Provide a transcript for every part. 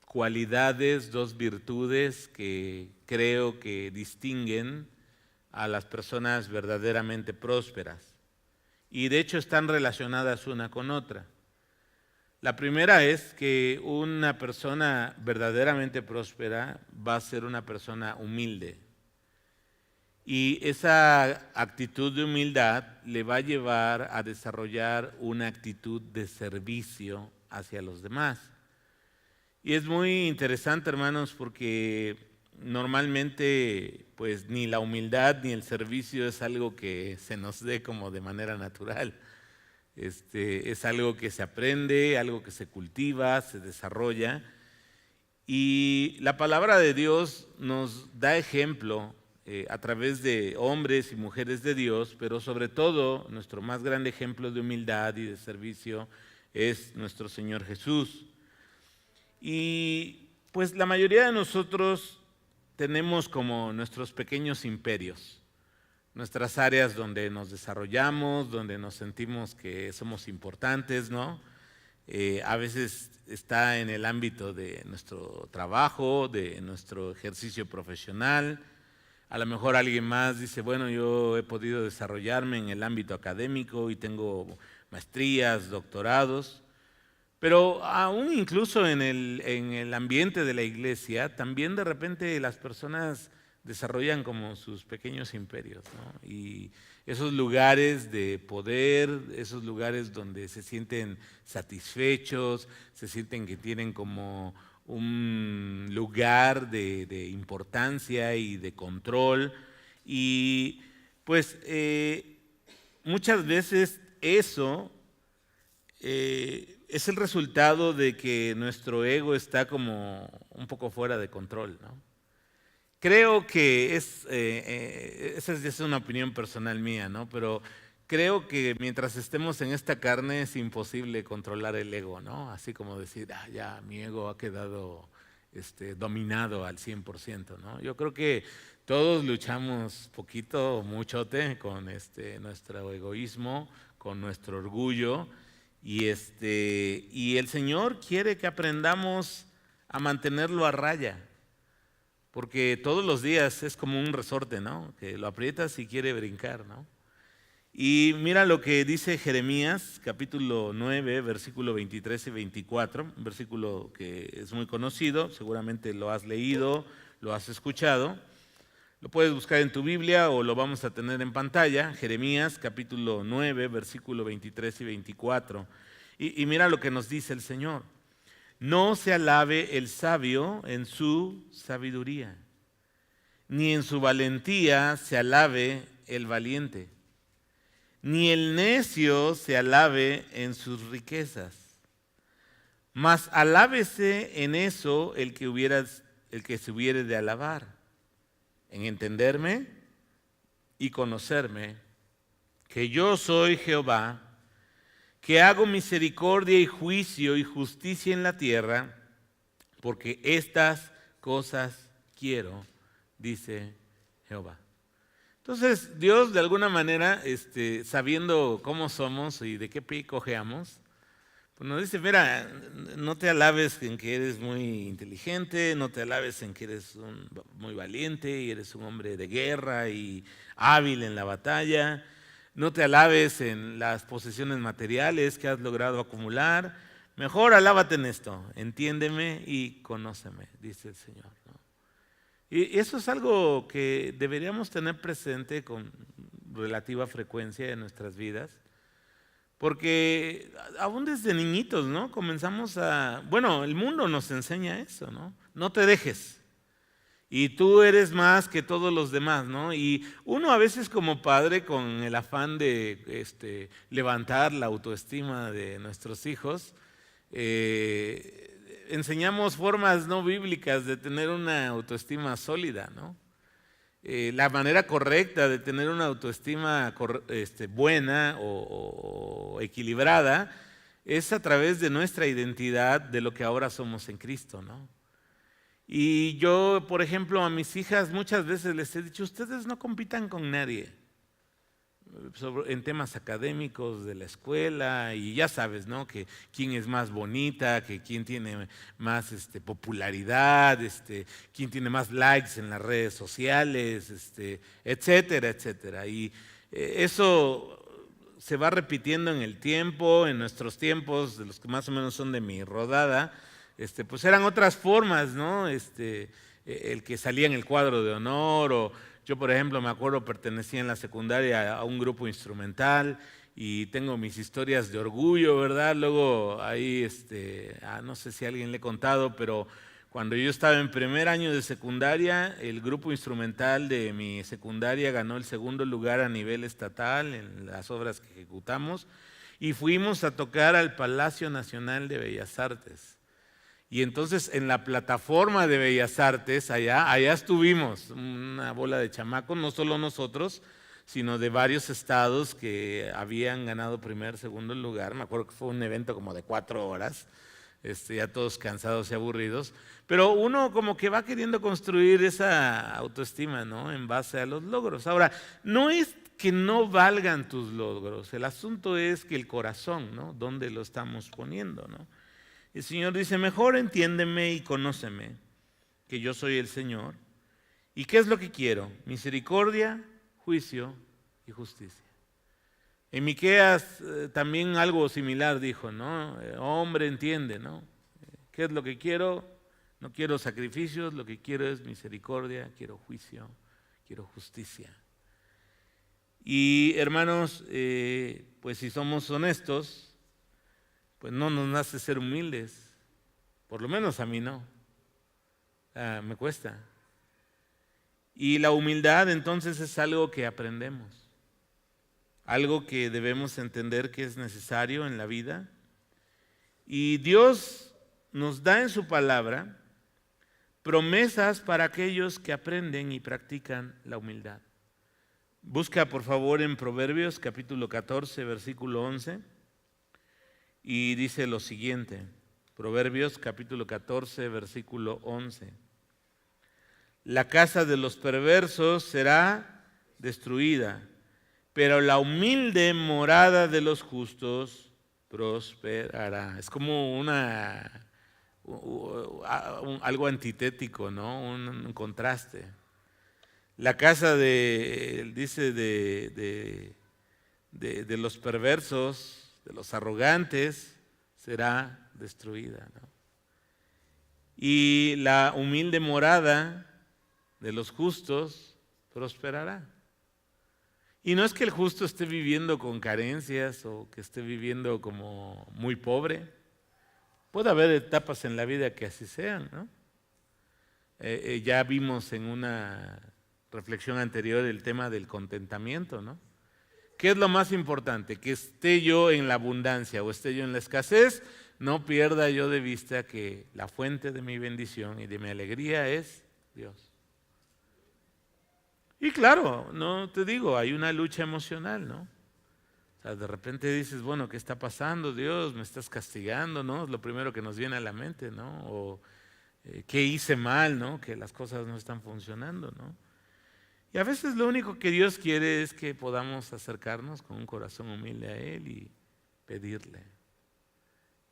cualidades, dos virtudes que creo que distinguen a las personas verdaderamente prósperas. Y de hecho están relacionadas una con otra. La primera es que una persona verdaderamente próspera va a ser una persona humilde. Y esa actitud de humildad le va a llevar a desarrollar una actitud de servicio hacia los demás. Y es muy interesante, hermanos, porque normalmente pues ni la humildad ni el servicio es algo que se nos dé como de manera natural. Es algo que se aprende, algo que se cultiva, se desarrolla. Y la palabra de Dios nos da ejemplo a través de hombres y mujeres de Dios, pero sobre todo nuestro más grande ejemplo de humildad y de servicio es nuestro Señor Jesús. Y pues la mayoría de nosotros tenemos como nuestros pequeños imperios, nuestras áreas donde nos desarrollamos, donde nos sentimos que somos importantes, ¿no? A veces está en el ámbito de nuestro trabajo, de nuestro ejercicio profesional. A lo mejor alguien más dice, bueno, yo he podido desarrollarme en el ámbito académico y tengo maestrías, doctorados. Pero aún incluso en el ambiente de la iglesia, también de repente las personas desarrollan como sus pequeños imperios, ¿no? Y esos lugares de poder, esos lugares donde se sienten satisfechos, se sienten que tienen como un lugar de importancia y de control. Y pues muchas veces eso es el resultado de que nuestro ego está como un poco fuera de control, ¿no? Creo que esa es una opinión personal mía, ¿no? Pero creo que mientras estemos en esta carne es imposible controlar el ego, ¿no? Así como decir, ya mi ego ha quedado dominado al 100%, ¿no? Yo creo que todos luchamos poquito o muchote con nuestro egoísmo, con nuestro orgullo. Y el Señor quiere que aprendamos a mantenerlo a raya, porque todos los días es como un resorte, ¿no? Que lo aprietas y quiere brincar, ¿no? Y mira lo que dice Jeremías, capítulo 9, versículo 23 y 24, un versículo que es muy conocido, seguramente lo has leído, lo has escuchado. Lo puedes buscar en tu Biblia o lo vamos a tener en pantalla. Jeremías capítulo 9, versículo 23 y 24. Y mira lo que nos dice el Señor. No se alabe el sabio en su sabiduría, ni en su valentía se alabe el valiente, ni el necio se alabe en sus riquezas. Mas alábese en eso el que se hubiere de alabar, en entenderme y conocerme, que yo soy Jehová, que hago misericordia y juicio y justicia en la tierra, porque estas cosas quiero, dice Jehová. Entonces Dios de alguna manera, sabiendo cómo somos y de qué pie cojeamos, pues nos dice, mira, no te alabes en que eres muy inteligente, no te alabes en que eres muy valiente y eres un hombre de guerra y hábil en la batalla. No te alabes en las posesiones materiales que has logrado acumular. Mejor alábate en esto, entiéndeme y conóceme, dice el Señor, ¿no? Y eso es algo que deberíamos tener presente con relativa frecuencia en nuestras vidas. Porque aún desde niñitos, ¿no? Comenzamos bueno, el mundo nos enseña eso, ¿no? No te dejes. Y tú eres más que todos los demás, ¿no? Y uno a veces como padre, con el afán de levantar la autoestima de nuestros hijos, enseñamos formas no bíblicas de tener una autoestima sólida, ¿no? La manera correcta de tener una autoestima buena o equilibrada es a través de nuestra identidad, de lo que ahora somos en Cristo, ¿no? Y yo, por ejemplo, a mis hijas muchas veces les he dicho, ustedes no compitan con nadie. en temas académicos de la escuela, y ya sabes, ¿no? Que quién es más bonita, que quién tiene más popularidad, quién tiene más likes en las redes sociales, etcétera, etcétera. Y eso se va repitiendo en el tiempo, en nuestros tiempos, de los que más o menos son de mi rodada, pues eran otras formas, ¿no? El que salía en el cuadro de honor, o yo, por ejemplo, me acuerdo, pertenecía en la secundaria a un grupo instrumental y tengo mis historias de orgullo, ¿verdad? Luego ahí, no sé si a alguien le he contado, pero cuando yo estaba en primer año de secundaria, el grupo instrumental de mi secundaria ganó el segundo lugar a nivel estatal en las obras que ejecutamos y fuimos a tocar al Palacio Nacional de Bellas Artes. Y entonces en la plataforma de Bellas Artes, allá estuvimos, una bola de chamacos, no solo nosotros, sino de varios estados que habían ganado primer, segundo lugar. Me acuerdo que fue un evento como de 4 horas, ya todos cansados y aburridos. Pero uno como que va queriendo construir esa autoestima, ¿no? En base a los logros. Ahora, no es que no valgan tus logros, el asunto es que el corazón, ¿no? ¿Dónde lo estamos poniendo, no? El Señor dice, mejor entiéndeme y conóceme, que yo soy el Señor. ¿Y qué es lo que quiero? Misericordia, juicio y justicia. En Miqueas también algo similar dijo, ¿no? Hombre, entiende, ¿no? ¿Qué es lo que quiero? No quiero sacrificios, lo que quiero es misericordia, quiero juicio, quiero justicia. Y hermanos, pues si somos honestos, pues no nos nace ser humildes, por lo menos a mí no, me cuesta. Y la humildad entonces es algo que aprendemos, algo que debemos entender que es necesario en la vida. Y Dios nos da en su palabra promesas para aquellos que aprenden y practican la humildad. Busca por favor en Proverbios capítulo 14, versículo 11. Y dice lo siguiente, Proverbios capítulo 14, versículo 11. La casa de los perversos será destruida, pero la humilde morada de los justos prosperará. Es como algo antitético, ¿no? Un contraste. La casa dice de los perversos, de los arrogantes, será destruida, ¿no? Y la humilde morada de los justos prosperará. Y no es que el justo esté viviendo con carencias o que esté viviendo como muy pobre. Puede haber etapas en la vida que así sean, ¿no? Ya vimos en una reflexión anterior el tema del contentamiento, ¿no? ¿Qué es lo más importante? Que esté yo en la abundancia o esté yo en la escasez, no pierda yo de vista que la fuente de mi bendición y de mi alegría es Dios. Y claro, no te digo, hay una lucha emocional, ¿no? O sea, de repente dices, bueno, ¿qué está pasando? Dios, me estás castigando, ¿no? Es lo primero que nos viene a la mente, ¿no? O ¿qué hice mal, ¿no? Que las cosas no están funcionando, ¿no? Y a veces lo único que Dios quiere es que podamos acercarnos con un corazón humilde a Él y pedirle.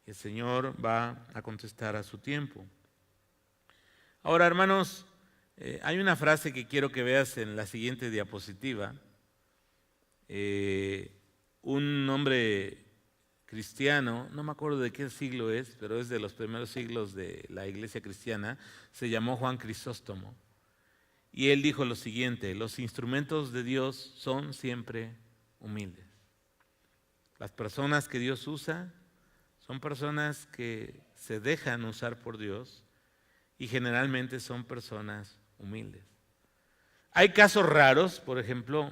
Y el Señor va a contestar a su tiempo. Ahora, hermanos, hay una frase que quiero que veas en la siguiente diapositiva. Un hombre cristiano, no me acuerdo de qué siglo es, pero es de los primeros siglos de la iglesia cristiana, se llamó Juan Crisóstomo. Y él dijo lo siguiente: los instrumentos de Dios son siempre humildes. Las personas que Dios usa son personas que se dejan usar por Dios y generalmente son personas humildes. Hay casos raros, por ejemplo,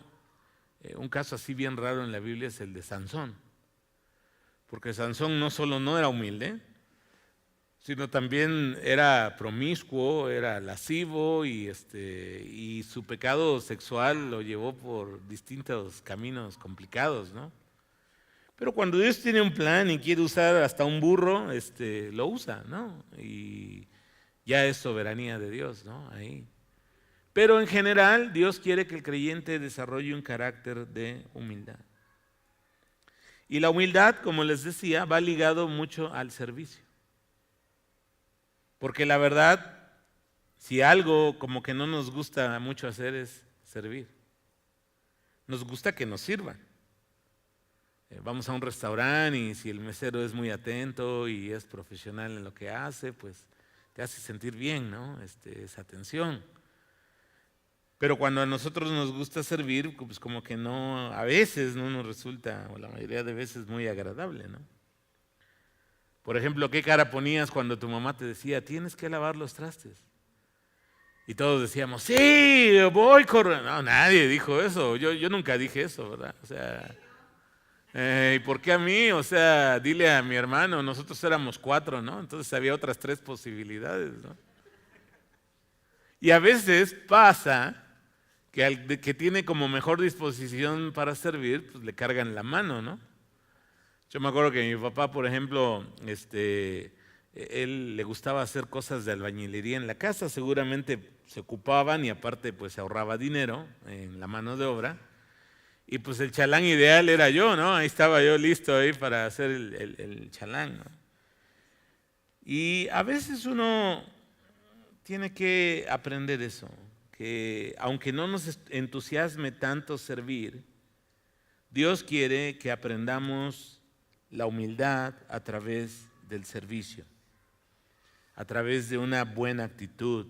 un caso así bien raro en la Biblia es el de Sansón, porque Sansón no solo no era humilde, sino también era promiscuo, era lascivo y su pecado sexual lo llevó por distintos caminos complicados, ¿no? Pero cuando Dios tiene un plan y quiere usar hasta un burro, lo usa, ¿no? Y ya es soberanía de Dios, ¿no? Ahí. Pero en general, Dios quiere que el creyente desarrolle un carácter de humildad. Y la humildad, como les decía, va ligado mucho al servicio. Porque la verdad, si algo como que no nos gusta mucho hacer es servir. Nos gusta que nos sirvan. Vamos a un restaurante y si el mesero es muy atento y es profesional en lo que hace, pues te hace sentir bien, ¿no? Esa atención. Pero cuando a nosotros nos gusta servir, pues como que no, a veces no nos resulta, o la mayoría de veces, muy agradable, ¿no? Por ejemplo, ¿qué cara ponías cuando tu mamá te decía, tienes que lavar los trastes? Y todos decíamos, sí, voy corriendo. No, nadie dijo eso, yo nunca dije eso, ¿verdad? O sea, ¿y por qué a mí? O sea, dile a mi hermano, nosotros éramos 4, ¿no? Entonces había otras 3 posibilidades, ¿no? Y a veces pasa que al que tiene como mejor disposición para servir, pues le cargan la mano, ¿no? Yo me acuerdo que mi papá, por ejemplo, él le gustaba hacer cosas de albañilería en la casa, seguramente se ocupaban y aparte pues se ahorraba dinero en la mano de obra. Y pues el chalán ideal era yo, ¿no? Ahí estaba yo listo ahí para hacer el chalán, ¿no? Y a veces uno tiene que aprender eso, que aunque no nos entusiasme tanto servir, Dios quiere que aprendamos la humildad a través del servicio, a través de una buena actitud,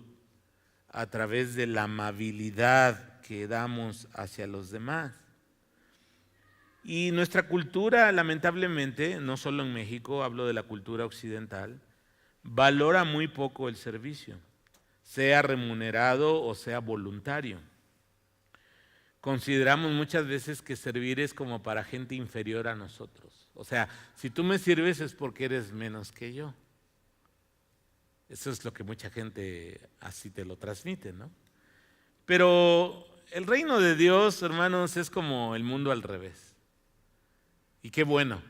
a través de la amabilidad que damos hacia los demás. Y nuestra cultura, lamentablemente, no solo en México, hablo de la cultura occidental, valora muy poco el servicio, sea remunerado o sea voluntario. Consideramos muchas veces que servir es como para gente inferior a nosotros. O sea, si tú me sirves es porque eres menos que yo. Eso es lo que mucha gente así te lo transmite, ¿no? Pero el reino de Dios, hermanos, es como el mundo al revés. Y qué bueno,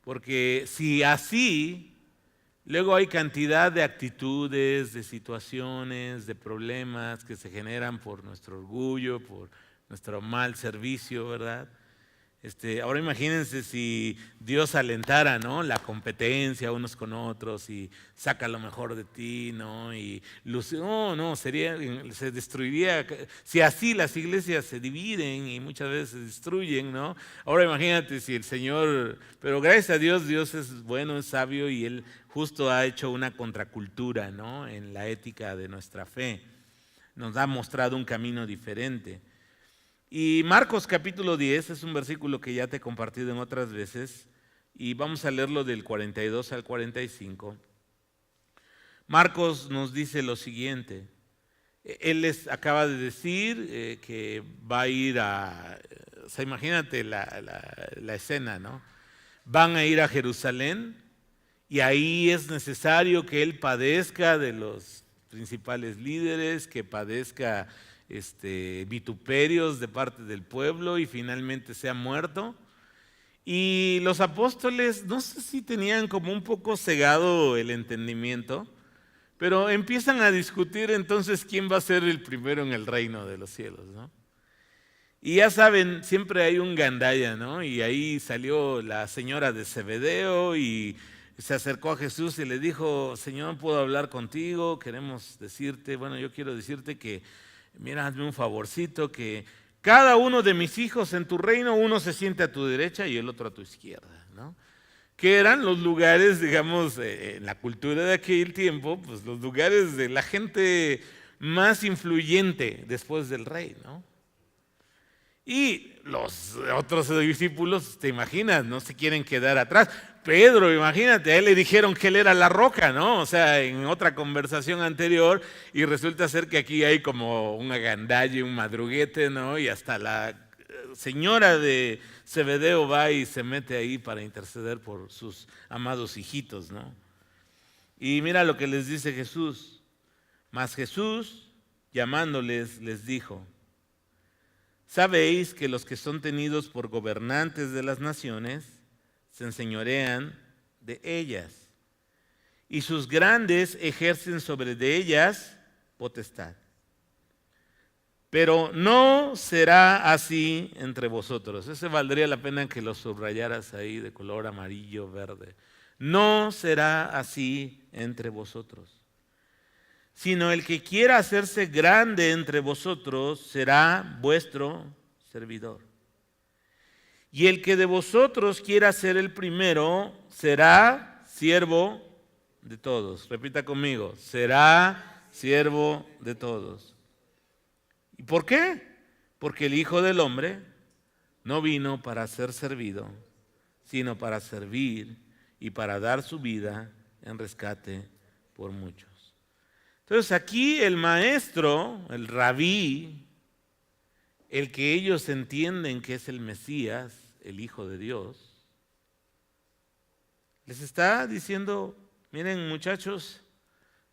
porque si así, luego hay cantidad de actitudes, de situaciones, de problemas que se generan por nuestro orgullo, por nuestro mal servicio, ¿verdad? Ahora imagínense si Dios alentara, ¿no?, la competencia unos con otros y saca lo mejor de ti, ¿no? Y se destruiría. Si así las iglesias se dividen y muchas veces se destruyen, ¿no? Ahora imagínate si el Señor, pero gracias a Dios, Dios es bueno, es sabio y Él justo ha hecho una contracultura, ¿no?, en la ética de nuestra fe. Nos ha mostrado un camino diferente. Y Marcos capítulo 10 es un versículo que ya te he compartido en otras veces y vamos a leerlo del 42 al 45. Marcos nos dice lo siguiente. Él les acaba de decir que va a ir o sea, imagínate la escena, ¿no? Van a ir a Jerusalén y ahí es necesario que él padezca de los principales líderes, que padezca vituperios de parte del pueblo y finalmente sea muerto. Y los apóstoles, no sé si tenían como un poco cegado el entendimiento, pero empiezan a discutir entonces quién va a ser el primero en el reino de los cielos, ¿no? Y ya saben, siempre hay un gandalla, ¿no? Y ahí salió la señora de Zebedeo y se acercó a Jesús y le dijo, Señor, ¿puedo hablar contigo? Queremos decirte, yo quiero decirte que, mira, hazme un favorcito, que cada uno de mis hijos en tu reino, uno se siente a tu derecha y el otro a tu izquierda, ¿no? Que eran los lugares, digamos, en la cultura de aquel tiempo, pues los lugares de la gente más influyente después del rey, ¿no? Y los otros discípulos, te imaginas, no se quieren quedar atrás. Pedro, imagínate, a él le dijeron que él era la roca, ¿no? O sea, en otra conversación anterior, y resulta ser que aquí hay como un agandalle, un madruguete, ¿no? Y hasta la señora de Zebedeo va y se mete ahí para interceder por sus amados hijitos, ¿no? Y mira lo que les dice Jesús. Mas Jesús, llamándoles, les dijo, ¿sabéis que los que son tenidos por gobernantes de las naciones se enseñorean de ellas, y sus grandes ejercen sobre de ellas potestad? Pero no será así entre vosotros. Ese valdría la pena que lo subrayaras ahí de color amarillo, verde. No será así entre vosotros, sino el que quiera hacerse grande entre vosotros será vuestro servidor. Y el que de vosotros quiera ser el primero será siervo de todos. Repita conmigo, será siervo de todos. ¿Y por qué? Porque el Hijo del Hombre no vino para ser servido, sino para servir y para dar su vida en rescate por muchos. Entonces aquí el maestro, el rabí, el que ellos entienden que es el Mesías, el Hijo de Dios, les está diciendo, miren muchachos,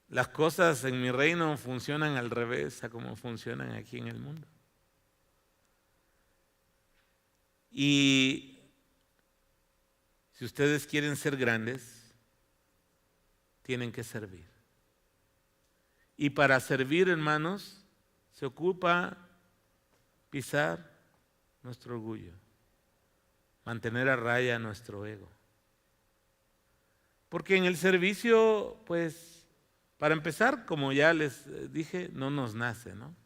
las cosas en mi reino funcionan al revés a como funcionan aquí en el mundo. Y si ustedes quieren ser grandes, tienen que servir. Y para servir, hermanos, se ocupa pisar nuestro orgullo, mantener a raya nuestro ego. Porque en el servicio, pues, para empezar, como ya les dije, no nos nace, ¿no?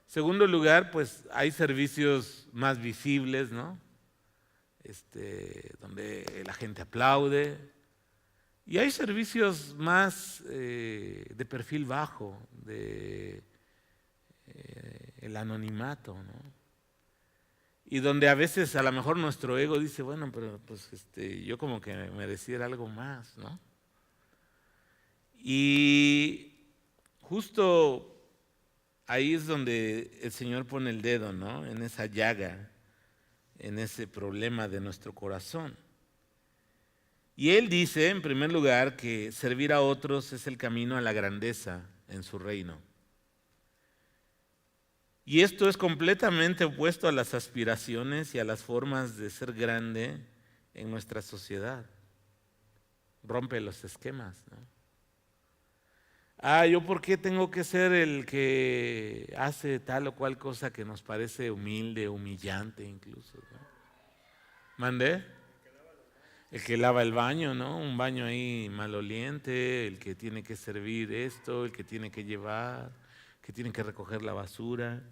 Segundo lugar, pues hay servicios más visibles, ¿no? Donde la gente aplaude. Y hay servicios más de perfil bajo, de el anonimato, ¿no? Y donde a veces a lo mejor nuestro ego dice, bueno, pero pues yo como que mereciera algo más, ¿no? Y justo ahí es donde el Señor pone el dedo, ¿no? En esa llaga, en ese problema de nuestro corazón. Y Él dice, en primer lugar, que servir a otros es el camino a la grandeza en su reino. Y esto es completamente opuesto a las aspiraciones y a las formas de ser grande en nuestra sociedad. Rompe los esquemas, ¿no? ¿Yo por qué tengo que ser el que hace tal o cual cosa que nos parece humilde, humillante incluso, ¿no? ¿Mandé? El que lava el baño, ¿no? Un baño ahí maloliente, el que tiene que servir esto, el que tiene que llevar, que tiene que recoger la basura.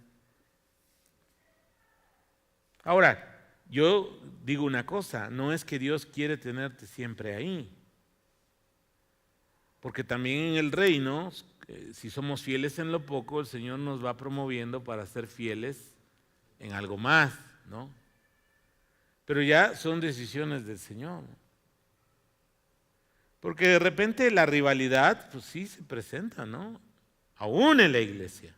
Ahora, yo digo una cosa, no es que Dios quiere tenerte siempre ahí. Porque también en el reino, si somos fieles en lo poco, el Señor nos va promoviendo para ser fieles en algo más, ¿no? Pero ya son decisiones del Señor. Porque de repente la rivalidad, pues sí se presenta, ¿no? Aún en la iglesia.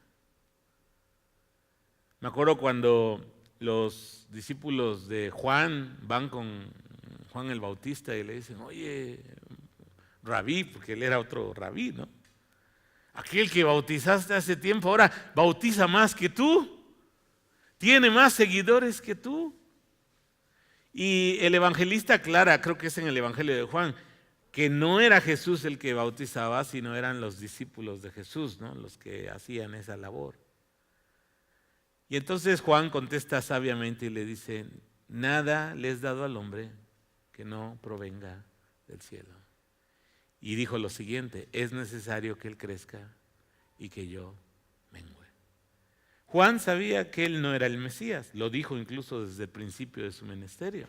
Me acuerdo cuando los discípulos de Juan van con Juan el Bautista y le dicen, oye, rabí, porque él era otro rabí, ¿no? Aquel que bautizaste hace tiempo ahora bautiza más que tú, tiene más seguidores que tú. Y el evangelista aclara, creo que es en el Evangelio de Juan, que no era Jesús el que bautizaba, sino eran los discípulos de Jesús, ¿no? Los que hacían esa labor. Y entonces Juan contesta sabiamente y le dice, nada le es dado al hombre que no provenga del cielo. Y dijo lo siguiente, es necesario que él crezca y que yo mengue. Juan sabía que él no era el Mesías, lo dijo incluso desde el principio de su ministerio.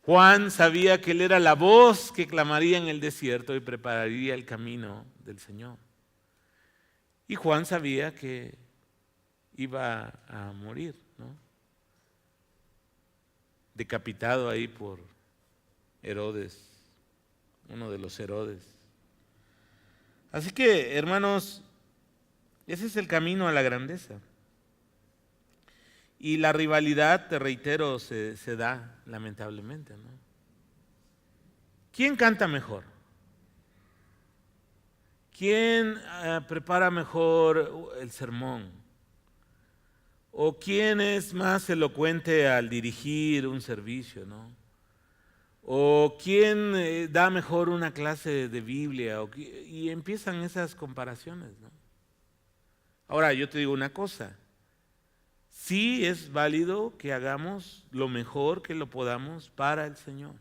Juan sabía que él era la voz que clamaría en el desierto y prepararía el camino del Señor. Y Juan sabía que iba a morir, ¿no? Decapitado ahí por Herodes, uno de los Herodes. Así que, hermanos, ese es el camino a la grandeza. Y la rivalidad, te reitero, se da lamentablemente, ¿no? ¿Quién canta mejor? ¿Quién prepara mejor el sermón? ¿O quién es más elocuente al dirigir un servicio, ¿no? ¿O quién da mejor una clase de Biblia? Y empiezan esas comparaciones, ¿no? Ahora, yo te digo una cosa, sí es válido que hagamos lo mejor que lo podamos para el Señor,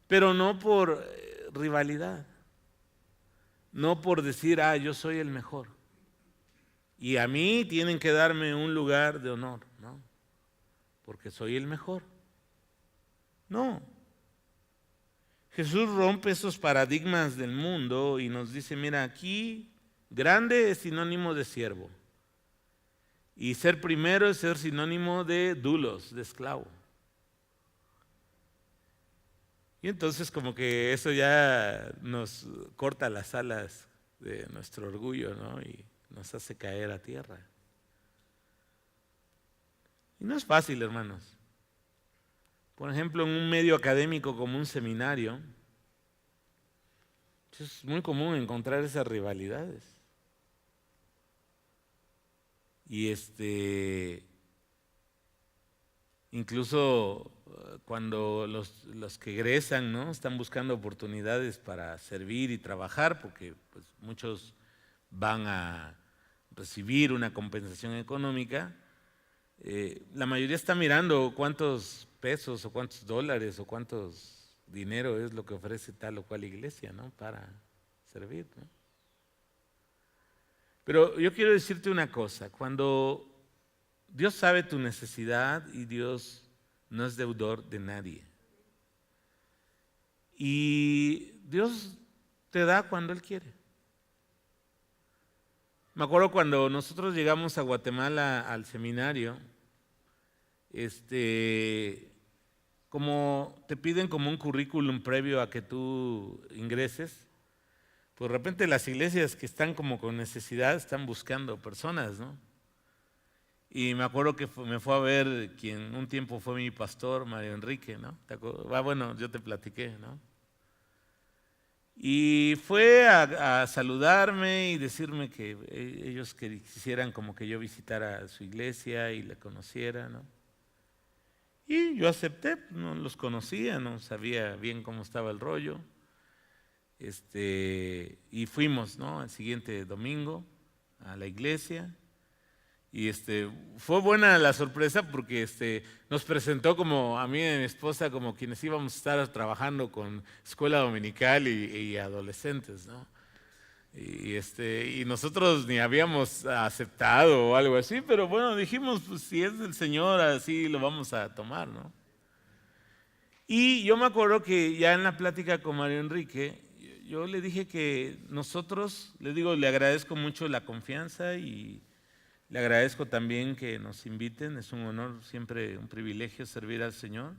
pero no por rivalidad, no por decir, yo soy el mejor y a mí tienen que darme un lugar de honor, ¿no? Porque soy el mejor. No. Jesús rompe esos paradigmas del mundo y nos dice, mira, aquí grande es sinónimo de siervo. Y ser primero es ser sinónimo de dulos, de esclavo. Y entonces como que eso ya nos corta las alas de nuestro orgullo, ¿no? Y nos hace caer a tierra. Y no es fácil, hermanos. Por ejemplo, en un medio académico como un seminario, es muy común encontrar esas rivalidades. Y incluso cuando los que egresan, ¿no?, están buscando oportunidades para servir y trabajar, porque pues, muchos van a recibir una compensación económica, la mayoría está mirando cuántos pesos o cuántos dólares o cuántos dinero es lo que ofrece tal o cual iglesia, ¿no?, para servir, ¿no? Pero yo quiero decirte una cosa, cuando Dios sabe tu necesidad y Dios no es deudor de nadie. Y Dios te da cuando Él quiere. Me acuerdo cuando nosotros llegamos a Guatemala al seminario, como te piden como un currículum previo a que tú ingreses, pues de repente las iglesias que están como con necesidad están buscando personas, ¿no? Y me acuerdo que me fue a ver quien un tiempo fue mi pastor, Mario Enrique, ¿no? Bueno, yo te platiqué, ¿no? Y fue a saludarme y decirme que ellos quisieran como que yo visitara su iglesia y la conociera, ¿no? Y yo acepté, no los conocía, no sabía bien cómo estaba el rollo. Y fuimos, ¿no?, al siguiente domingo a la iglesia. Y fue buena la sorpresa porque nos presentó como a mí y a mi esposa como quienes íbamos a estar trabajando con escuela dominical y adolescentes, ¿no? Y nosotros ni habíamos aceptado o algo así, pero bueno, dijimos, pues si es del Señor, así lo vamos a tomar, ¿no? Y yo me acuerdo que ya en la plática con Mario Enrique, yo le dije que nosotros, le agradezco mucho la confianza y le agradezco también que nos inviten, es un honor, siempre un privilegio servir al Señor.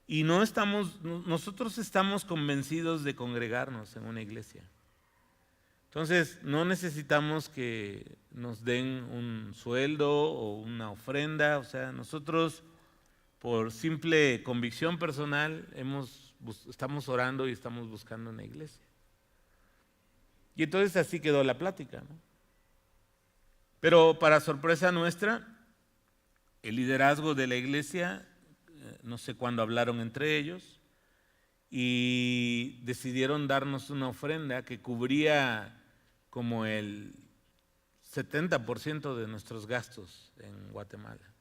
Y nosotros estamos convencidos de congregarnos en una iglesia. Entonces, no necesitamos que nos den un sueldo o una ofrenda, o sea, nosotros por simple convicción personal estamos orando y estamos buscando una iglesia. Y entonces así quedó la plática, ¿no? Pero para sorpresa nuestra, el liderazgo de la iglesia, no sé cuándo hablaron entre ellos, y decidieron darnos una ofrenda que cubría como el 70% de nuestros gastos en Guatemala.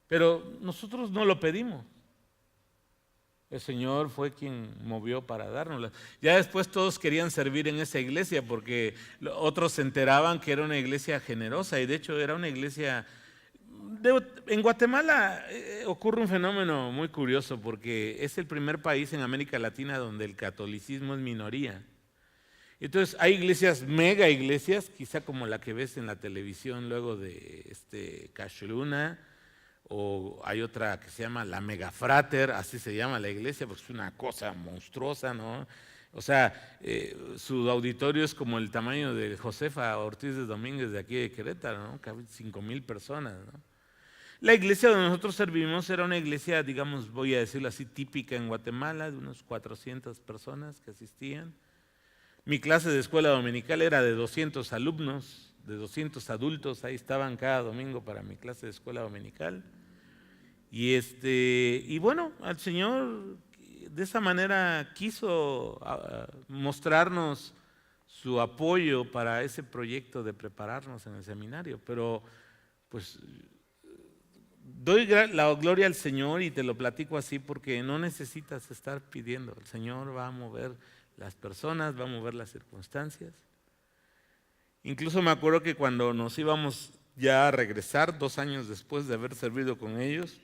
Pero nosotros no lo pedimos. El Señor fue quien movió para dárnosla. Ya después todos querían servir en esa iglesia porque otros se enteraban que era una iglesia generosa y de hecho era una iglesia... En Guatemala ocurre un fenómeno muy curioso porque es el primer país en América Latina donde el catolicismo es minoría. Entonces hay iglesias, mega iglesias, quizá como la que ves en la televisión luego de Cacholuna, o hay otra que se llama la Megafrater, así se llama la iglesia, porque es una cosa monstruosa, ¿no? O sea, su auditorio es como el tamaño de Josefa Ortiz de Domínguez de aquí de Querétaro, ¿no? Cabe 5,000 personas, ¿no? La iglesia donde nosotros servimos era una iglesia, digamos, voy a decirlo así, típica en Guatemala, de unos 400 personas que asistían. Mi clase de escuela dominical era de 200 alumnos, de 200 adultos, ahí estaban cada domingo para mi clase de escuela dominical. Y bueno, al Señor de esa manera quiso mostrarnos su apoyo para ese proyecto de prepararnos en el seminario, pero pues doy la gloria al Señor y te lo platico así porque no necesitas estar pidiendo. El Señor va a mover las personas, va a mover las circunstancias. Incluso me acuerdo que cuando nos íbamos ya a regresar, 2 años después de haber servido con ellos,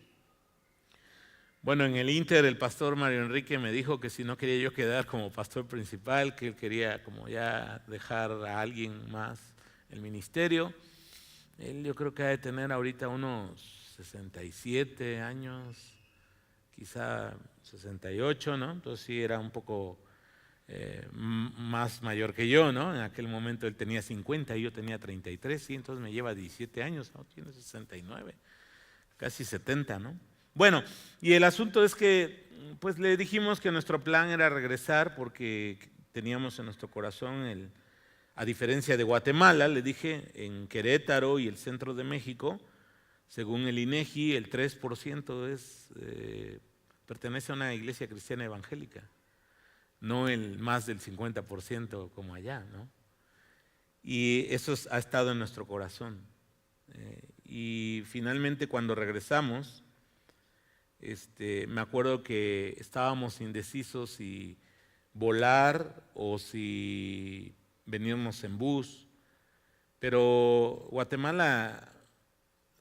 bueno, en el Inter el pastor Mario Enrique me dijo que si no quería yo quedar como pastor principal, que él quería como ya dejar a alguien más el ministerio. Él yo creo que ha de tener ahorita unos 67 años, quizá 68, ¿no? Entonces sí era un poco más mayor que yo, ¿no? En aquel momento él tenía 50 y yo tenía 33, sí, entonces me lleva 17 años, ¿no? Tiene 69, casi 70, ¿no? Bueno, y el asunto es que pues le dijimos que nuestro plan era regresar porque teníamos en nuestro corazón, a diferencia de Guatemala, le dije, en Querétaro y el centro de México, según el INEGI, el 3% pertenece a una iglesia cristiana evangélica, no el más del 50% como allá, ¿no? Y eso ha estado en nuestro corazón. Y finalmente cuando regresamos, me acuerdo que estábamos indecisos si volar o si venirnos en bus, pero Guatemala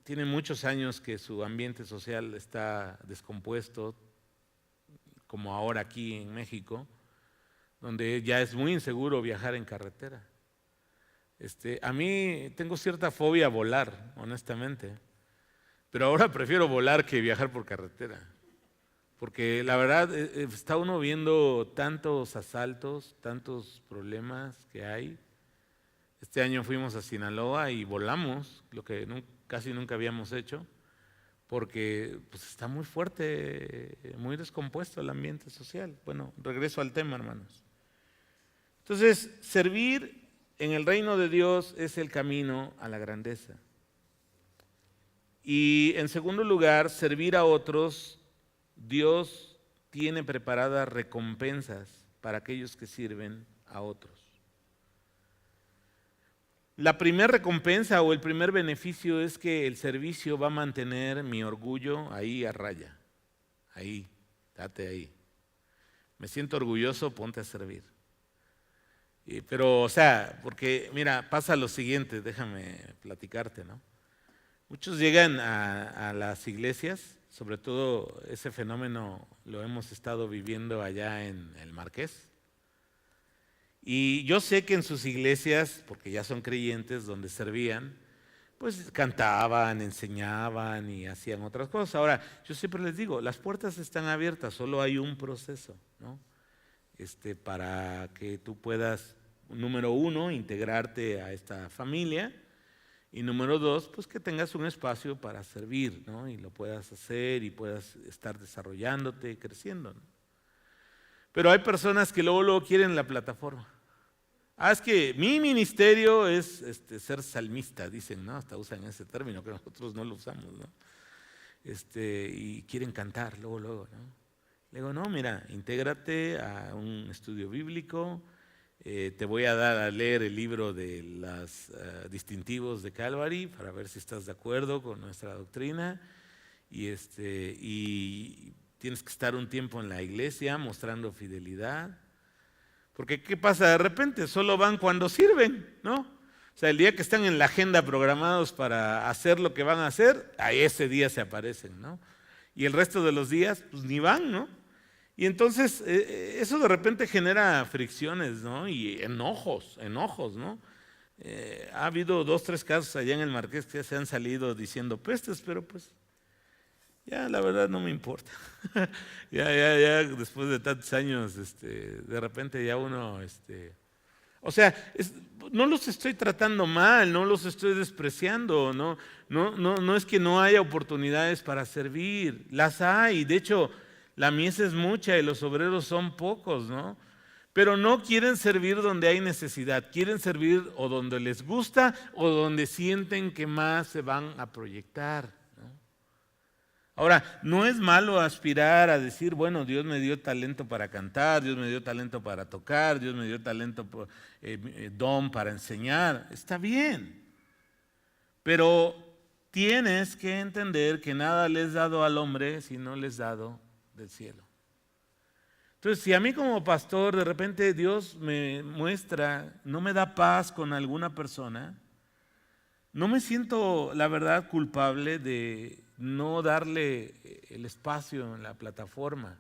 tiene muchos años que su ambiente social está descompuesto, como ahora aquí en México, donde ya es muy inseguro viajar en carretera. A mí tengo cierta fobia a volar, honestamente. Pero ahora prefiero volar que viajar por carretera, porque la verdad está uno viendo tantos asaltos, tantos problemas que hay. Este año fuimos a Sinaloa y volamos, lo que casi nunca habíamos hecho, porque pues, está muy fuerte, muy descompuesto el ambiente social. Bueno, regreso al tema, hermanos. Entonces, servir en el reino de Dios es el camino a la grandeza. Y en segundo lugar, servir a otros, Dios tiene preparadas recompensas para aquellos que sirven a otros. La primera recompensa o el primer beneficio es que el servicio va a mantener mi orgullo ahí a raya. Ahí, date ahí. Me siento orgulloso, ponte a servir. Pero, o sea, porque mira, pasa lo siguiente, déjame platicarte, ¿no? Muchos llegan a las iglesias, sobre todo ese fenómeno lo hemos estado viviendo allá en el Marqués. Y yo sé que en sus iglesias, porque ya son creyentes, donde servían, pues cantaban, enseñaban y hacían otras cosas. Ahora, yo siempre les digo, las puertas están abiertas, solo hay un proceso, ¿no? Para que tú puedas, número 1, integrarte a esta familia. Y número 2, pues que tengas un espacio para servir, ¿no? Y lo puedas hacer y puedas estar desarrollándote y creciendo, ¿no? Pero hay personas que luego quieren la plataforma. Es que mi ministerio es ser salmista, dicen, ¿no? Hasta usan ese término que nosotros no lo usamos, ¿no? Y quieren cantar luego, ¿no? Le digo, no, mira, intégrate a un estudio bíblico. Te voy a dar a leer el libro de los distintivos de Calvary para ver si estás de acuerdo con nuestra doctrina y tienes que estar un tiempo en la iglesia mostrando fidelidad, porque ¿qué pasa? De repente solo van cuando sirven, ¿no? O sea, el día que están en la agenda programados para hacer lo que van a hacer, a ese día se aparecen, ¿no? Y el resto de los días, pues ni van, ¿no? Y entonces eso de repente genera fricciones, ¿no? Y enojos, ¿no? Ha habido 2, 3 casos allá en el Marqués que se han salido diciendo pestes, pero pues ya la verdad no me importa. ya después de tantos años, de repente ya uno, o sea, no los estoy tratando mal, no los estoy despreciando, no es que no haya oportunidades para servir, las hay, de hecho, la mies es mucha y los obreros son pocos, ¿no? Pero no quieren servir donde hay necesidad, quieren servir o donde les gusta o donde sienten que más se van a proyectar, ¿no? Ahora, no es malo aspirar a decir, bueno, Dios me dio talento para cantar, Dios me dio talento para tocar, Dios me dio talento, don para enseñar. Está bien. Pero tienes que entender que nada le es dado al hombre si no le es dado del cielo. Entonces, si a mí como pastor de repente Dios me muestra, no me da paz con alguna persona, no me siento, la verdad, culpable de no darle el espacio en la plataforma.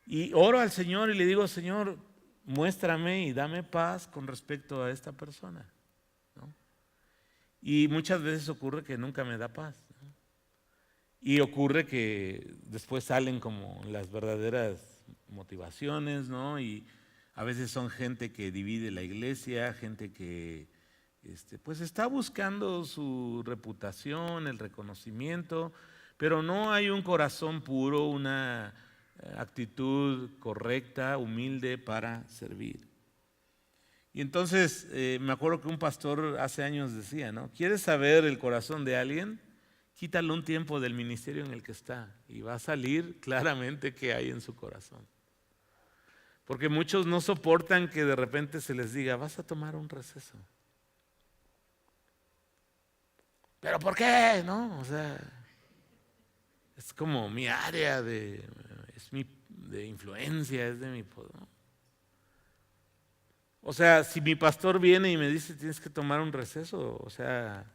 Y oro al Señor y le digo, Señor, muéstrame y dame paz con respecto a esta persona, ¿no? Y muchas veces ocurre que nunca me da paz, ¿no? Y ocurre que después salen como las verdaderas motivaciones, ¿no? Y a veces son gente que divide la iglesia, gente que pues está buscando su reputación, el reconocimiento, pero no hay un corazón puro, una actitud correcta, humilde para servir. Y entonces me acuerdo que un pastor hace años decía, ¿no? ¿Quieres saber el corazón de alguien? Quítale un tiempo del ministerio en el que está y va a salir claramente qué hay en su corazón. Porque muchos no soportan que de repente se les diga, vas a tomar un receso. ¿Pero por qué? ¿No? O sea, es como mi área de influencia, es de mi poder, ¿no? O sea, si mi pastor viene y me dice tienes que tomar un receso, o sea,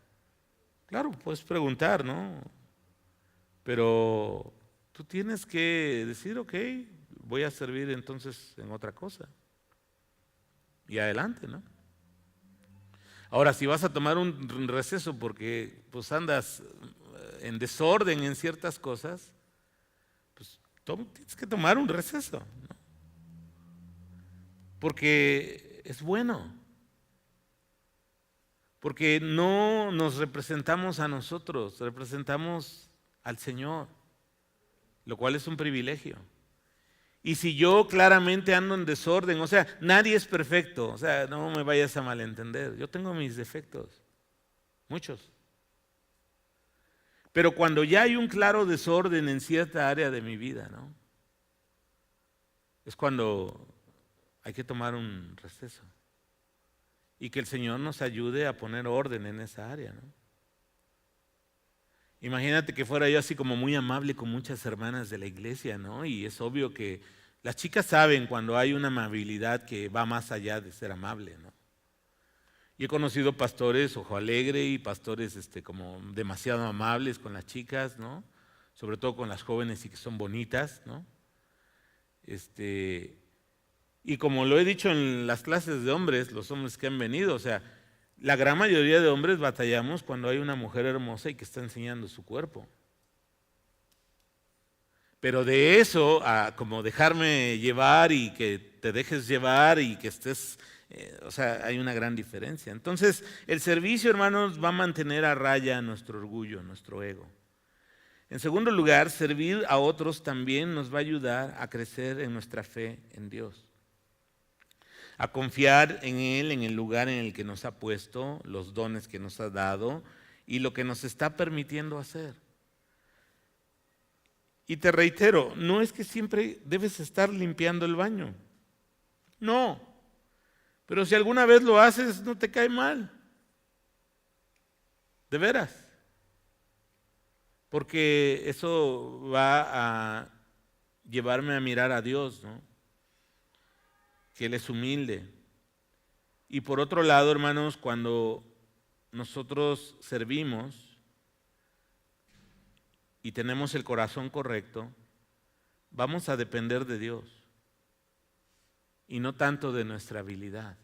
claro, puedes preguntar, ¿no? Pero tú tienes que decir, ok, voy a servir entonces en otra cosa. Y adelante, ¿no? Ahora, si vas a tomar un receso porque pues andas en desorden en ciertas cosas, pues tienes que tomar un receso, ¿no? Porque es bueno. Porque no nos representamos a nosotros, representamos al Señor, lo cual es un privilegio. Y si yo claramente ando en desorden, o sea, nadie es perfecto, o sea, no me vayas a malentender, yo tengo mis defectos, muchos. Pero cuando ya hay un claro desorden en cierta área de mi vida, ¿no? Es cuando hay que tomar un receso. Y que el Señor nos ayude a poner orden en esa área, ¿no? Imagínate que fuera yo así como muy amable con muchas hermanas de la iglesia, ¿no? Y es obvio que las chicas saben cuando hay una amabilidad que va más allá de ser amable, ¿no? Y he conocido pastores ojo alegre y pastores como demasiado amables con las chicas, ¿no? Sobre todo con las jóvenes y que son bonitas, ¿no? Y como lo he dicho en las clases de hombres, los hombres que han venido, o sea, la gran mayoría de hombres batallamos cuando hay una mujer hermosa y que está enseñando su cuerpo. Pero de eso a como dejarme llevar y que te dejes llevar y que estés, o sea, hay una gran diferencia. Entonces, el servicio, hermanos, va a mantener a raya nuestro orgullo, nuestro ego. En segundo lugar, servir a otros también nos va a ayudar a crecer en nuestra fe en Dios, a confiar en Él, en el lugar en el que nos ha puesto, los dones que nos ha dado y lo que nos está permitiendo hacer. Y te reitero, no es que siempre debes estar limpiando el baño, no, pero si alguna vez lo haces no te cae mal, de veras, porque eso va a llevarme a mirar a Dios, ¿no? Que Él es humilde. Y por otro lado, hermanos, cuando nosotros servimos y tenemos el corazón correcto, vamos a depender de Dios y no tanto de nuestra habilidad.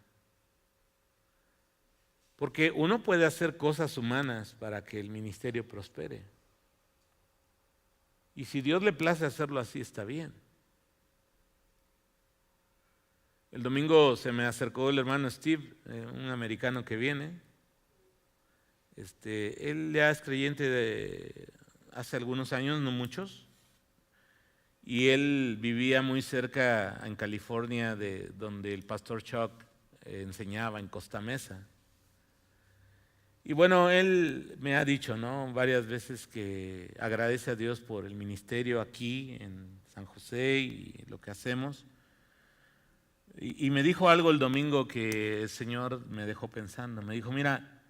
Porque uno puede hacer cosas humanas para que el ministerio prospere. Y si Dios le place hacerlo así, está bien. El domingo se me acercó el hermano Steve, un americano que viene. Él ya es creyente de hace algunos años, no muchos. Y él vivía muy cerca en California de donde el pastor Chuck enseñaba en Costa Mesa. Y bueno, él me ha dicho, ¿no?, varias veces que agradece a Dios por el ministerio aquí en San José y lo que hacemos. Y me dijo algo el domingo que el Señor me dejó pensando. Me dijo, mira,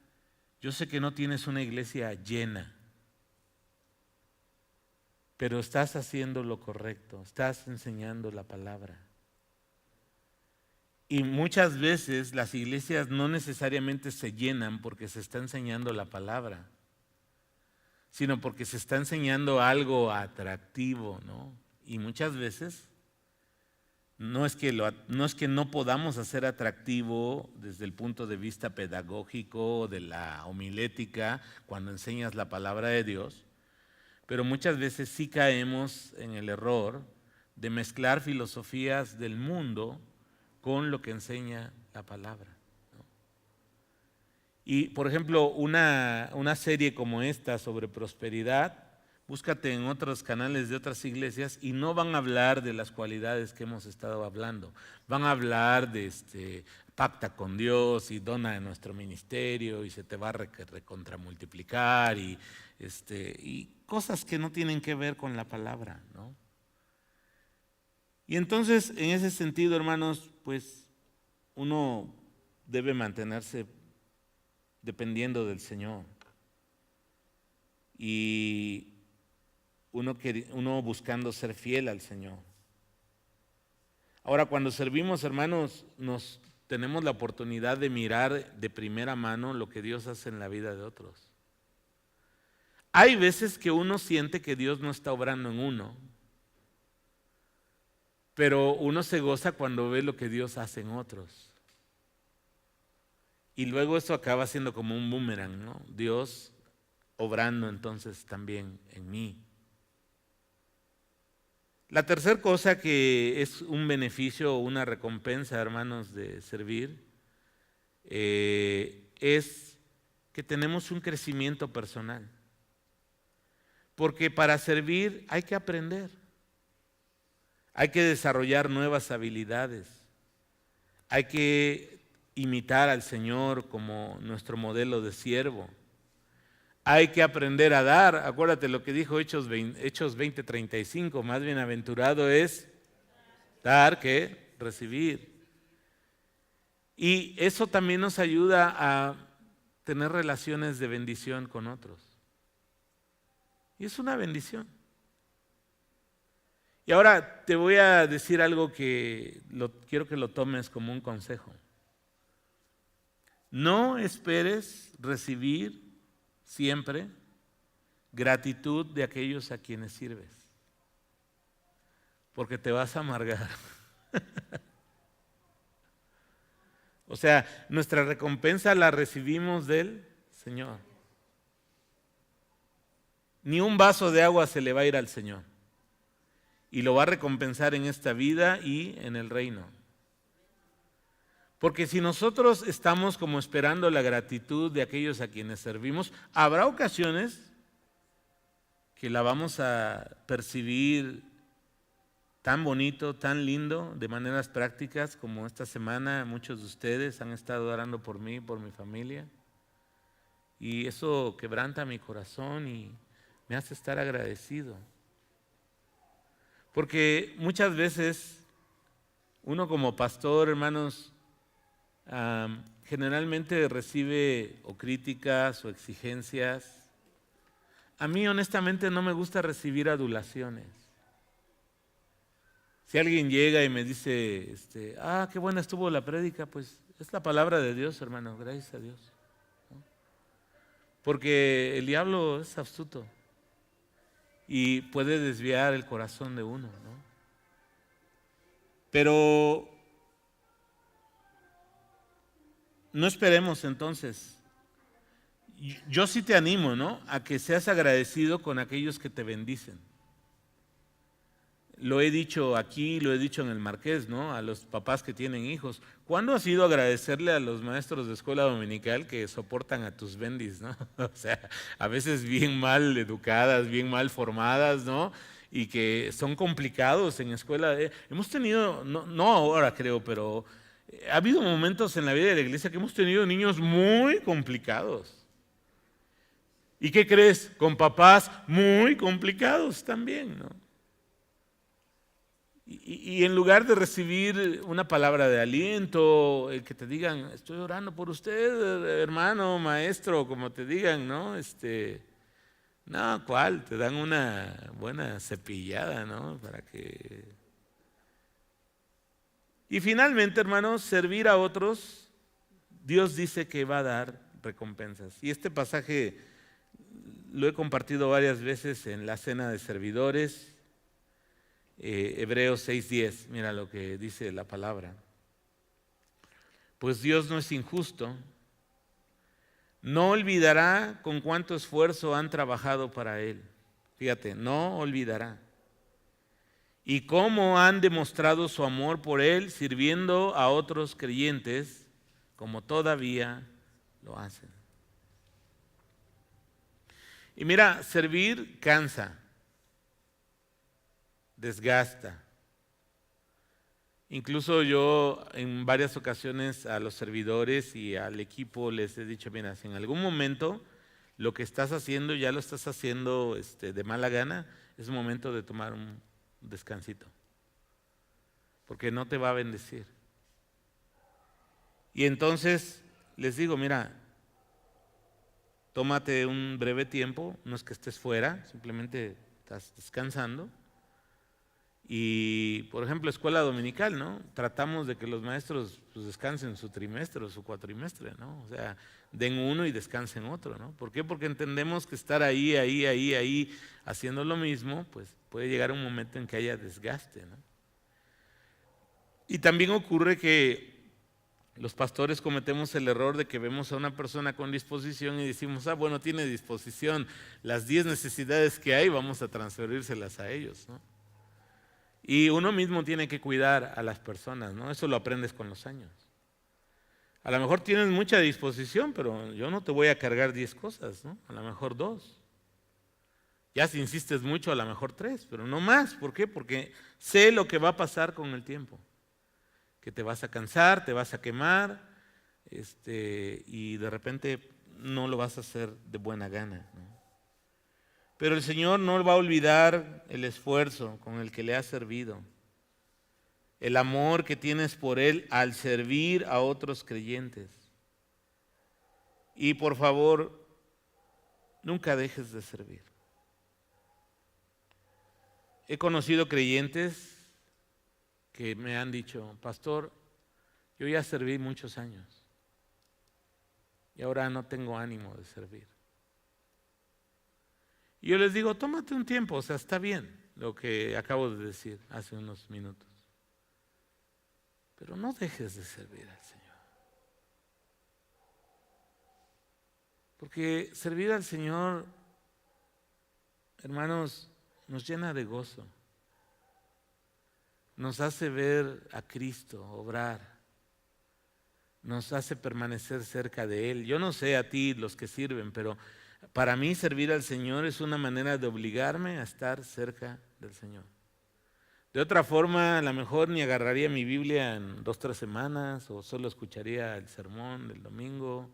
yo sé que no tienes una iglesia llena, pero estás haciendo lo correcto, estás enseñando la palabra. Y muchas veces las iglesias no necesariamente se llenan porque se está enseñando la palabra, sino porque se está enseñando algo atractivo, ¿no? Y muchas veces no es que no podamos hacer atractivo desde el punto de vista pedagógico, de la homilética, cuando enseñas la palabra de Dios, pero muchas veces sí caemos en el error de mezclar filosofías del mundo con lo que enseña la palabra, ¿no? Y, por ejemplo, una serie como esta sobre prosperidad, búscate en otros canales de otras iglesias y no van a hablar de las cualidades que hemos estado hablando. Van a hablar de pacta con Dios y dona en nuestro ministerio y se te va a recontramultiplicar y cosas que no tienen que ver con la palabra, ¿no? Y entonces, en ese sentido, hermanos, pues uno debe mantenerse dependiendo del Señor. Y uno buscando ser fiel al Señor. Ahora, cuando servimos, hermanos, tenemos la oportunidad de mirar de primera mano lo que Dios hace en la vida de otros. Hay veces que uno siente que Dios no está obrando en uno, pero uno se goza cuando ve lo que Dios hace en otros. Y luego eso acaba siendo como un boomerang, ¿no? Dios obrando entonces también en mí. La tercera cosa que es un beneficio o una recompensa, hermanos, de servir, es que tenemos un crecimiento personal. Porque para servir hay que aprender, hay que desarrollar nuevas habilidades, hay que imitar al Señor como nuestro modelo de siervo. Hay que aprender a dar. Acuérdate lo que dijo Hechos 20:35, más bienaventurado es dar que recibir. Y eso también nos ayuda a tener relaciones de bendición con otros. Y es una bendición. Y ahora te voy a decir algo que quiero que lo tomes como un consejo. No esperes recibir siempre gratitud de aquellos a quienes sirves, porque te vas a amargar. O sea, nuestra recompensa la recibimos del Señor. Ni un vaso de agua se le va a ir al Señor, y lo va a recompensar en esta vida y en el reino. Porque si nosotros estamos como esperando la gratitud de aquellos a quienes servimos, habrá ocasiones que la vamos a percibir tan bonito, tan lindo, de maneras prácticas, como esta semana muchos de ustedes han estado orando por mí, por mi familia. Y eso quebranta mi corazón y me hace estar agradecido. Porque muchas veces uno como pastor, hermanos, generalmente recibe o críticas o exigencias. A mí honestamente no me gusta recibir adulaciones. Si alguien llega y me dice, qué buena estuvo la prédica, pues es la palabra de Dios, hermano, gracias a Dios, ¿no? Porque el diablo es astuto y puede desviar el corazón de uno, ¿no? Pero no esperemos entonces. Yo sí te animo, ¿no?, a que seas agradecido con aquellos que te bendicen. Lo he dicho aquí, lo he dicho en el Marqués, ¿no?, a los papás que tienen hijos. ¿Cuándo has ido a agradecerle a los maestros de escuela dominical que soportan a tus bendis, ¿no? O sea, a veces bien mal educadas, bien mal formadas, ¿no?, y que son complicados en escuela. Hemos tenido, no ahora creo, pero ha habido momentos en la vida de la iglesia que hemos tenido niños muy complicados. ¿Y qué crees? Con papás muy complicados también, ¿no? Y en lugar de recibir una palabra de aliento, el que te digan, estoy orando por usted, hermano, maestro, como te digan, ¿no? No, ¿cuál? Te dan una buena cepillada, ¿no? Y finalmente, hermanos, servir a otros, Dios dice que va a dar recompensas. Y este pasaje lo he compartido varias veces en la cena de servidores. Hebreos 6:10, mira lo que dice la palabra. Pues Dios no es injusto, no olvidará con cuánto esfuerzo han trabajado para Él. Fíjate, no olvidará. Y cómo han demostrado su amor por Él sirviendo a otros creyentes, como todavía lo hacen. Y mira, servir cansa, desgasta. Incluso yo en varias ocasiones a los servidores y al equipo les he dicho, mira, si en algún momento lo que estás haciendo ya lo estás haciendo de mala gana, es momento de tomar un descansito, porque no te va a bendecir. Y entonces les digo, mira, tómate un breve tiempo, no es que estés fuera, simplemente estás descansando. Y, por ejemplo, escuela dominical, ¿no? Tratamos de que los maestros pues, descansen su trimestre o su cuatrimestre, ¿no? O sea, den uno y descansen otro, ¿no? ¿Por qué? Porque entendemos que estar ahí, haciendo lo mismo, pues puede llegar un momento en que haya desgaste, ¿no? Y también ocurre que los pastores cometemos el error de que vemos a una persona con disposición y decimos, bueno, tiene disposición, las 10 necesidades que hay vamos a transferírselas a ellos, ¿no? Y uno mismo tiene que cuidar a las personas, ¿no? Eso lo aprendes con los años. A lo mejor tienes mucha disposición, pero yo no te voy a cargar 10 cosas, ¿no? A lo mejor 2. Ya si insistes mucho, a lo mejor 3, pero no más. ¿Por qué? Porque sé lo que va a pasar con el tiempo. Que te vas a cansar, te vas a quemar, y de repente no lo vas a hacer de buena gana, ¿no? Pero el Señor no va a olvidar el esfuerzo con el que le has servido, el amor que tienes por Él al servir a otros creyentes. Y por favor, nunca dejes de servir. He conocido creyentes que me han dicho, pastor, yo ya serví muchos años y ahora no tengo ánimo de servir. Y yo les digo, tómate un tiempo, o sea, está bien lo que acabo de decir hace unos minutos. Pero no dejes de servir al Señor. Porque servir al Señor, hermanos, nos llena de gozo. Nos hace ver a Cristo obrar. Nos hace permanecer cerca de Él. Yo no sé a ti, los que sirven, pero para mí servir al Señor es una manera de obligarme a estar cerca del Señor. De otra forma, a lo mejor ni agarraría mi Biblia en 2 o 3 semanas, o solo escucharía el sermón del domingo.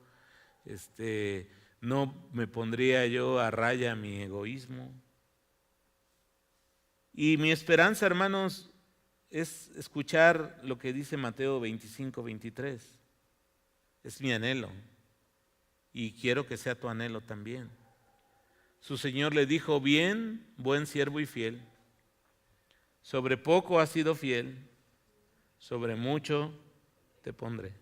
No me pondría yo a raya mi egoísmo. Y mi esperanza, hermanos, es escuchar lo que dice Mateo 25:23. Es mi anhelo. Y quiero que sea tu anhelo también. Su Señor le dijo, bien, buen siervo y fiel. Sobre poco has sido fiel, sobre mucho te pondré.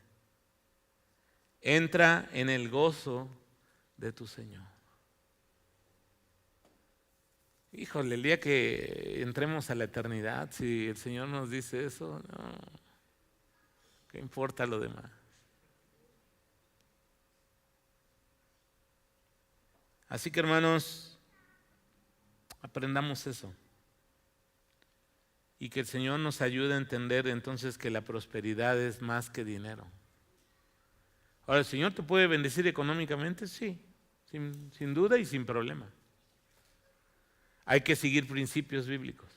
Entra en el gozo de tu Señor. Híjole, el día que entremos a la eternidad, si el Señor nos dice eso, no, ¿qué importa lo demás? Así que, hermanos, aprendamos eso. Y que el Señor nos ayude a entender entonces que la prosperidad es más que dinero. Ahora, ¿el Señor te puede bendecir económicamente? Sí, sin duda y sin problema. Hay que seguir principios bíblicos.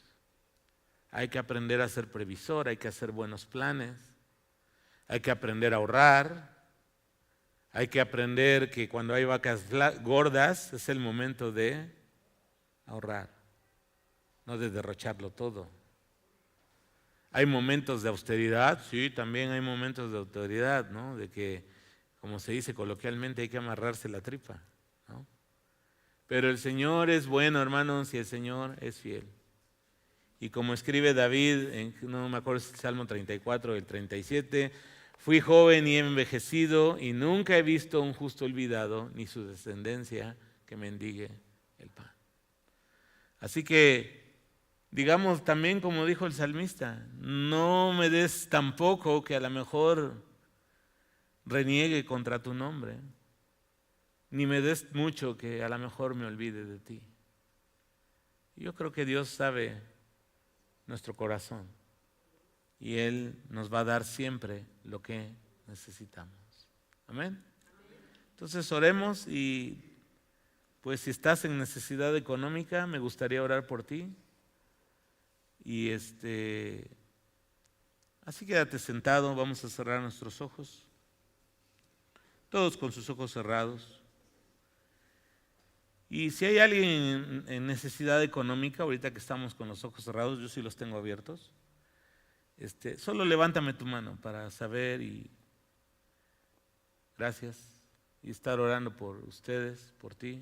Hay que aprender a ser previsor, hay que hacer buenos planes, hay que aprender a ahorrar, Hay que aprender que cuando hay vacas gordas es el momento de ahorrar, no de derrocharlo todo. Hay momentos de austeridad, sí, también hay momentos de autoridad, ¿no? De que, como se dice coloquialmente, hay que amarrarse la tripa, ¿no? Pero el Señor es bueno, hermanos, y el Señor es fiel. Y como escribe David, no me acuerdo si es el Salmo 34 o el 37, fui joven y he envejecido y nunca he visto un justo olvidado, ni su descendencia que mendigue el pan. Así que, digamos también como dijo el salmista, no me des tampoco que a lo mejor reniegue contra tu nombre, ni me des mucho que a lo mejor me olvide de ti. Yo creo que Dios sabe nuestro corazón y Él nos va a dar siempre lo que necesitamos. Amén. Entonces oremos y pues si estás en necesidad económica, me gustaría orar por ti. Y así quédate sentado, vamos a cerrar nuestros ojos, todos con sus ojos cerrados. Y si hay alguien en necesidad económica, ahorita que estamos con los ojos cerrados, yo sí los tengo abiertos, solo levántame tu mano para saber y gracias, y estar orando por ustedes, por ti.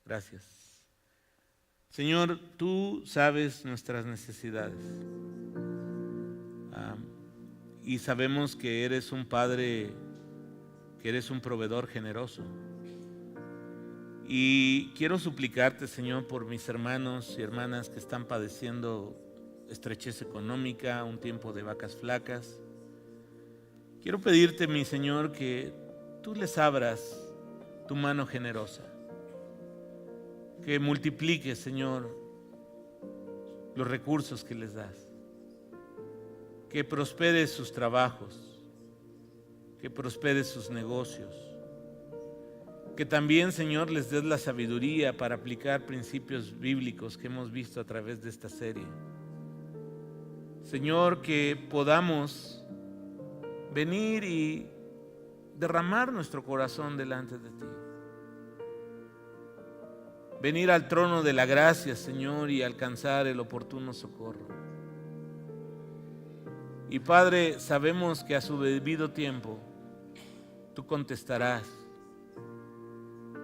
Gracias. Señor, tú sabes nuestras necesidades. Y sabemos que eres un Padre, que eres un proveedor generoso. Y quiero suplicarte, Señor, por mis hermanos y hermanas que están padeciendo estrechez económica, un tiempo de vacas flacas. Quiero pedirte, mi Señor, que tú les abras tu mano generosa, que multipliques, Señor, los recursos que les das, que prosperes sus trabajos, que prosperes sus negocios, que también, Señor, les des la sabiduría para aplicar principios bíblicos que hemos visto a través de esta serie. Señor, que podamos venir y derramar nuestro corazón delante de ti. Venir al trono de la gracia, Señor, y alcanzar el oportuno socorro. Y Padre, sabemos que a su debido tiempo tú contestarás,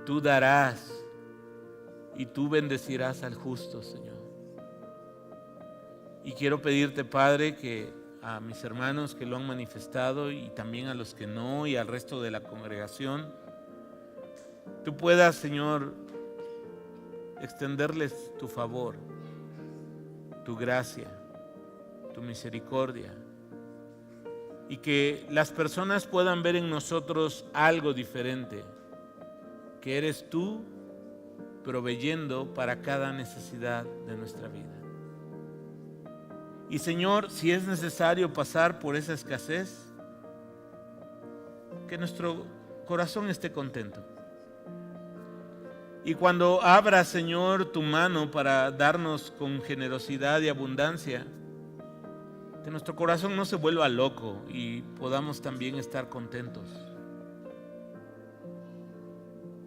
tú darás y tú bendecirás al justo, Señor. Y quiero pedirte, Padre, que a mis hermanos que lo han manifestado y también a los que no y al resto de la congregación, tú puedas, Señor, extenderles tu favor, tu gracia, tu misericordia, y que las personas puedan ver en nosotros algo diferente, que eres tú proveyendo para cada necesidad de nuestra vida. Y Señor, si es necesario pasar por esa escasez, que nuestro corazón esté contento. Y cuando abra, Señor, tu mano para darnos con generosidad y abundancia, que nuestro corazón no se vuelva loco y podamos también estar contentos.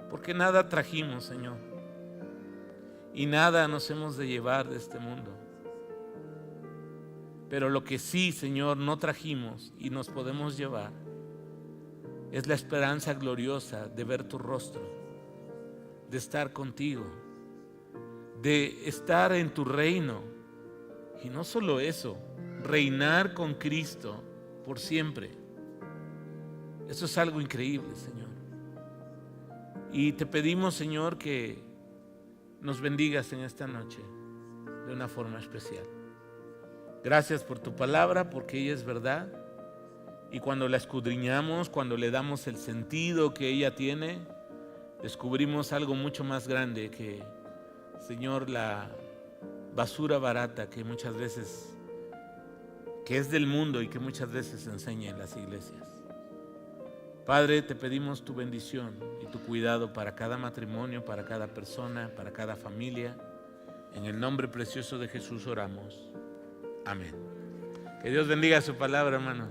Porque nada trajimos, Señor, y nada nos hemos de llevar de este mundo. Pero lo que sí, Señor, no trajimos y nos podemos llevar es la esperanza gloriosa de ver tu rostro, de estar contigo, de estar en tu reino. Y no solo eso, reinar con Cristo por siempre. Eso es algo increíble, Señor. Y te pedimos, Señor, que nos bendigas en esta noche de una forma especial. Gracias por tu palabra, porque ella es verdad. Y cuando la escudriñamos, cuando le damos el sentido que ella tiene, descubrimos algo mucho más grande que, Señor, la basura barata que muchas veces, que es del mundo y que muchas veces se enseña en las iglesias. Padre, te pedimos tu bendición y tu cuidado para cada matrimonio, para cada persona, para cada familia. En el nombre precioso de Jesús oramos. Amén. Que Dios bendiga su palabra, hermanos.